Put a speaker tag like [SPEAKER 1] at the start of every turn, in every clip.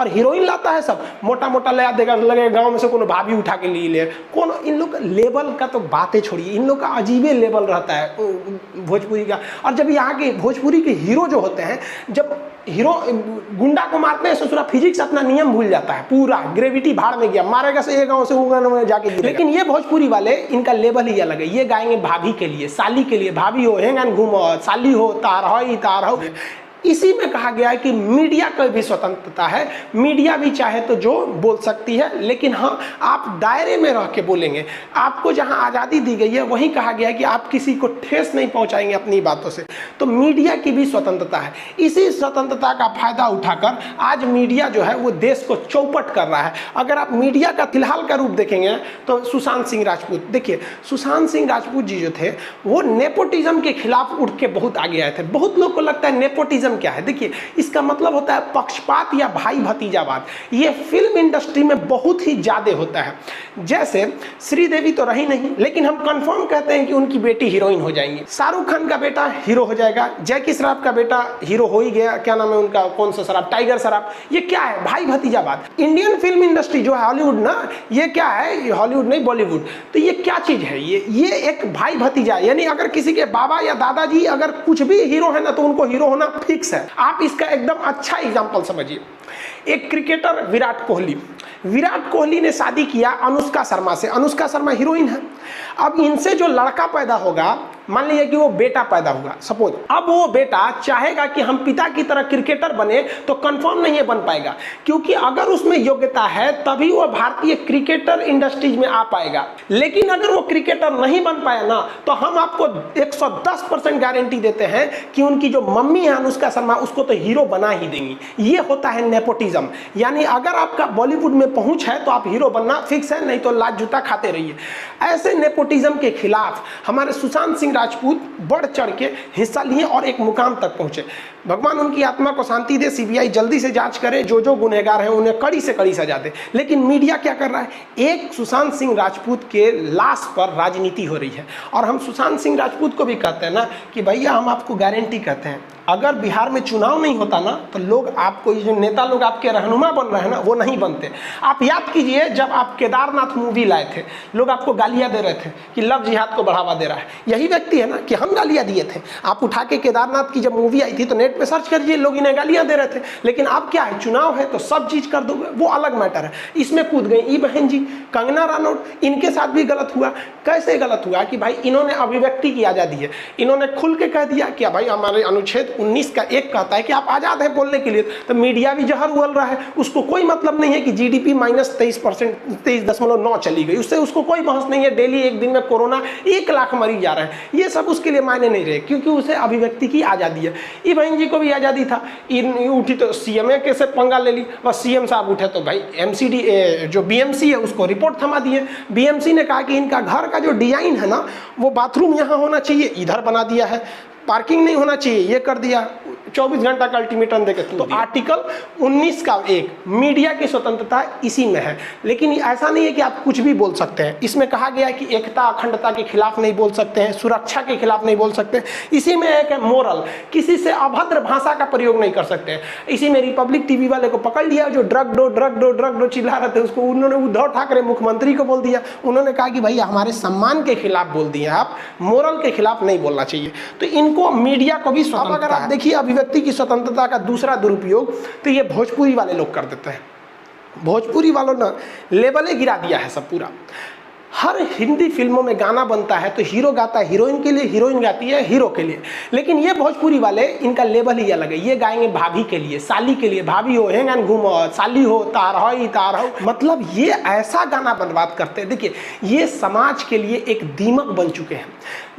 [SPEAKER 1] और हीरोइन लाता है सब मोटा मोटा ले देगा, लगे गांव में से कोनो भाभी उठा के ले कौन। इन लोग लेवल का तो बातें छोड़िए, इन लोग का अजीबे लेवल रहता है भोजपुरी का। और जब यहाँ के भोजपुरी के हीरो जो होते हैं, जब हीरो गुंडा को मारते हैं ससुरा फिजिक्स अपना नियम भूल जाता है, पूरा ग्रेविटी भाड़ में गया, मारेगा से एक गांव से गांव में जाके गिरेगा। लेकिन ये भोजपुरी वाले इनका लेवल ही अलग है। ये गाएंगे भाभी के लिए, साली के लिए, भाभी हो हेंगन घूमो, साली हो तार हो। इसी में कहा गया है कि मीडिया की भी स्वतंत्रता है, मीडिया भी चाहे तो जो बोल सकती है, लेकिन हाँ आप दायरे में रह के बोलेंगे। आपको जहां आज़ादी दी गई है वहीं कहा गया है कि आप किसी को ठेस नहीं पहुंचाएंगे अपनी बातों से। तो मीडिया की भी स्वतंत्रता है। इसी स्वतंत्रता का फायदा उठाकर आज मीडिया जो है वो देश को चौपट कर रहा है। अगर आप मीडिया का फिलहाल का रूप देखेंगे तो सुशांत सिंह राजपूत, देखिए सुशांत सिंह राजपूत जी जो थे वो नेपोटिज्म के खिलाफ उठ के बहुत आगे आए थे। बहुत लोग को लगता है नेपोटिज्म क्या है, देखिए इसका मतलब होता है पक्षपात या भाई भतीजावाद। ये फिल्म इंडस्ट्री में बहुत ही ज्यादा होता है। जैसे श्रीदेवी तो रही नहीं, लेकिन हम कंफर्म कहते हैं कि उनकी बेटी हीरोइन हो जाएंगी। शाहरुख खान का बेटा हीरो हो जाएगा, जैकी श्रॉफ का बेटा हीरो हो ही गया, क्या नाम है उनका, कौन सा श्रॉफ, टाइगर श्रॉफ। ये क्या है, भाई भतीजावाद। इंडियन फिल्म इंडस्ट्री जो है हॉलीवुड ना, ये क्या है, हॉलीवुड नहीं बॉलीवुड, तो ये क्या चीज है, ये एक भाई भतीजा। यानी अगर किसी के बाबा या दादाजी अगर कुछ भी हीरो है ना तो उनको हीरो होना फिक्स है। आप इसका एकदम अच्छा एग्जांपल समझिए। एक क्रिकेटर विराट कोहली ने शादी किया अनुष्का शर्मा से। अनुष्का शर्मा हीरोइन है। अब इनसे जो लड़का पैदा होगा, मान लीजिए कि वो बेटा पैदा होगा सपोज, अब वो बेटा चाहेगा कि हम पिता की तरह क्रिकेटर बने, तो कंफर्म नहीं है बन पाएगा, क्योंकि अगर उसमें योग्यता है तभी वो भारतीय क्रिकेटर इंडस्ट्रीज में आ पाएगा। लेकिन अगर वो क्रिकेटर नहीं बन पाया ना, तो हम आपको 110% गारंटी देते हैं कि उनकी जो मम्मी है अनुष्का शर्मा, उसको तो हीरो बना ही देंगी। ये होता है नेपोटिज्म। यानी अगर आपका बॉलीवुड में पहुंच है तो आप हीरो बनना फिक्स है, नहीं तो लात जूता खाते रहिए। ऐसे नेपोटिज्म के खिलाफ हमारे सुशांत सिंह राजपूत बढ़ चढ़ के हिस्सा लिए और एक मुकाम तक पहुंचे। भगवान उनकी आत्मा को शांति दे, सीबीआई जल्दी से जांच करे, जो जो गुनहगार हैं उन्हें कड़ी से कड़ी सजा दे। लेकिन मीडिया क्या कर रहा है, एक सुशांत सिंह राजपूत के लाश पर राजनीति हो रही है। और हम सुशांत सिंह राजपूत को भी कहते हैं ना कि भैया हम आपको गारंटी कहते हैं, अगर बिहार में चुनाव नहीं होता ना तो लोग आपको, ये जो नेता लोग आपके रहनुमा बन रहे हैं ना, वो नहीं बनते। आप याद कीजिए जब आप केदारनाथ मूवी लाए थे, लोग आपको गालियां दे रहे थे कि लव जिहाद को बढ़ावा दे रहा है। यही व्यक्ति है ना कि हम गालियां दिए थे। आप उठा के केदारनाथ की जब मूवी आई थी तो नेट पे सर्च करिए, लोग इन्हें गालियां दे रहे थे। लेकिन अब क्या है, चुनाव है तो सब चीज कर दोगे, वो अलग मैटर है। इसमें कूद गई ई बहन जी, कंगना रनौत, इनके साथ भी गलत हुआ। कैसे गलत हुआ कि भाई इन्होंने अभिव्यक्ति की आजादी है, इन्होंने खुल के कह दिया कि भाई हमारे अनुच्छेद 19 का 1 कहता है कि आप आजाद हैं बोलने के लिए। तो मीडिया भी जहर उगल रहा है, उसको कोई मतलब नहीं है कि जीडीपी -23%, 23.9 चली गई, उससे उसको कोई बहस नहीं है। डेली एक दिन में कोरोना 1 लाख मरीज जा रहे हैं, ये सब उसके लिए मायने नहीं रहे, क्योंकि उसे अभिव्यक्ति की आजादी है। ई बहन जी को भी आजादी था, उठी तो सीएमए के से पंगा ले ली, बस सीएम साहब उठे तो भाई एमसीडी जो बीएमसी है उसको रिपोर्ट थमा दिए। बीएमसी ने कहा कि इनका घर का जो डिजाइन है ना, वो बाथरूम यहाँ होना चाहिए, इधर बना दिया है, पार्किंग नहीं होना चाहिए, ये कर दिया, 24 घंटा का अल्टीमेटम देके। तो आर्टिकल 19 का 1 मीडिया की स्वतंत्रता इसी में है। लेकिन ऐसा नहीं है कि आप कुछ भी बोल सकते हैं। इसमें कहा गया है कि एकता अखंडता के खिलाफ नहीं बोल सकते हैं, सुरक्षा के खिलाफ नहीं बोल सकते। इसी में एक मोरल, किसी से अभद्र भाषा का प्रयोग नहीं कर सकते हैं। इसी में रिपब्लिक टीवी वाले को पकड़ लिया, जो ड्रग डो चिल्ला रहे थे, उसको उन्होंने उद्धव ठाकरे मुख्यमंत्री को बोल दिया। उन्होंने कहा कि भाई हमारे सम्मान के खिलाफ बोल दिए आप, मोरल के खिलाफ नहीं बोलना चाहिए। तो इनको मीडिया को भी स्वतंत्रता। अगर आप देखिए अभिव्यक्ति की स्वतंत्रता का दूसरा दुरुपयोग तो ये भोजपुरी वाले लोग कर देते हैं। भोजपुरी वालों ने लेबले गिरा दिया है सब पूरा। हर हिंदी फिल्मों में गाना बनता है तो हीरो गाता है हीरोइन के लिए, हीरोइन गाती है हीरो के लिए। लेकिन ये भोजपुरी वाले, इनका लेवल ही अलग है। ये गाएंगे भाभी के लिए, साली के लिए, भाभी हो हेंगन घूमो, साली हो तार हो, मतलब ये ऐसा गाना बर्बाद करते हैं। देखिए ये समाज के लिए एक दीमक बन चुके हैं।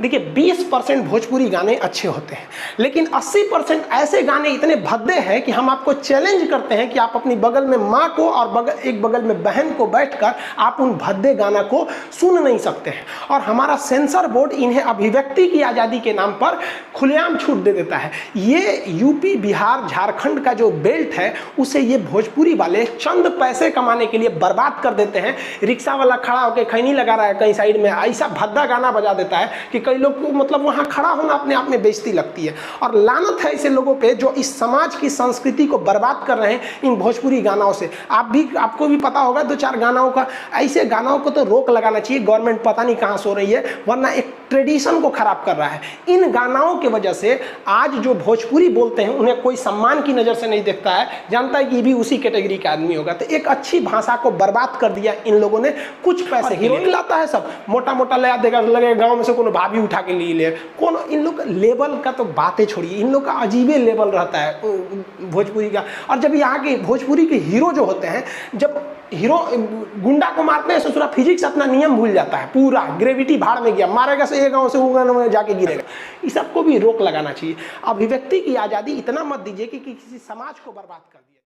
[SPEAKER 1] देखिए 20% भोजपुरी गाने अच्छे होते हैं, लेकिन 80% ऐसे गाने इतने भद्दे हैं कि हम आपको चैलेंज करते हैं कि आप अपनी बगल में माँ को और एक बगल में बहन को बैठकर आप उन भद्दे गाना को सुन नहीं सकते हैं। और हमारा सेंसर बोर्ड इन्हें अभिव्यक्ति की आज़ादी के नाम पर खुलेआम छूट दे देता है। ये यूपी, बिहार, झारखंड का जो बेल्ट है उसे ये भोजपुरी वाले चंद पैसे कमाने के लिए बर्बाद कर देते हैं। रिक्शा वाला खड़ा होकर खैनी लगा रहा है कहीं साइड में, ऐसा भद्दा गाना बजा देता है कि कई लोग को मतलब वहाँ खड़ा होना अपने आप में बेइज्जती लगती है। और लानत है ऐसे लोगों पे जो इस समाज की संस्कृति को बर्बाद कर रहे हैं इन भोजपुरी गानों से। आपको भी पता होगा 2-4 गानों का, ऐसे गानों को तो रोक लगाना चाहिए। गवर्नमेंट पता नहीं कहाँ सो रही है, वरना एक ट्रेडिशन को खराब कर रहा है। इन गानों की वजह से आज जो भोजपुरी बोलते हैं उन्हें कोई सम्मान की नज़र से नहीं देखता है, जानता है कि ये भी उसी कैटेगरी का आदमी होगा। तो एक अच्छी भाषा को बर्बाद कर दिया इन लोगों ने कुछ पैसे के लिए। लाता है सब मोटा मोटा ले देगा, लगे गाँव में से कोनो भाभी उठा के ले कौन। इन लोग लेवल का तो बातें छोड़िए, इन लोग का अजीबे लेवल रहता है भोजपुरी का। और जब यहाँ के भोजपुरी के हीरो जो होते हैं, जब हीरो गुंडा को मारते हैं ससुरा फिजिक्स अपना नियम भूल जाता है, पूरा ग्रेविटी भाड़ में गया, मारेगा से एक गाँव से वो गाँव में जाके गिरेगा। इस सबको भी रोक लगाना चाहिए। अभिव्यक्ति की आज़ादी इतना मत दीजिए कि किसी समाज को बर्बाद कर दिए।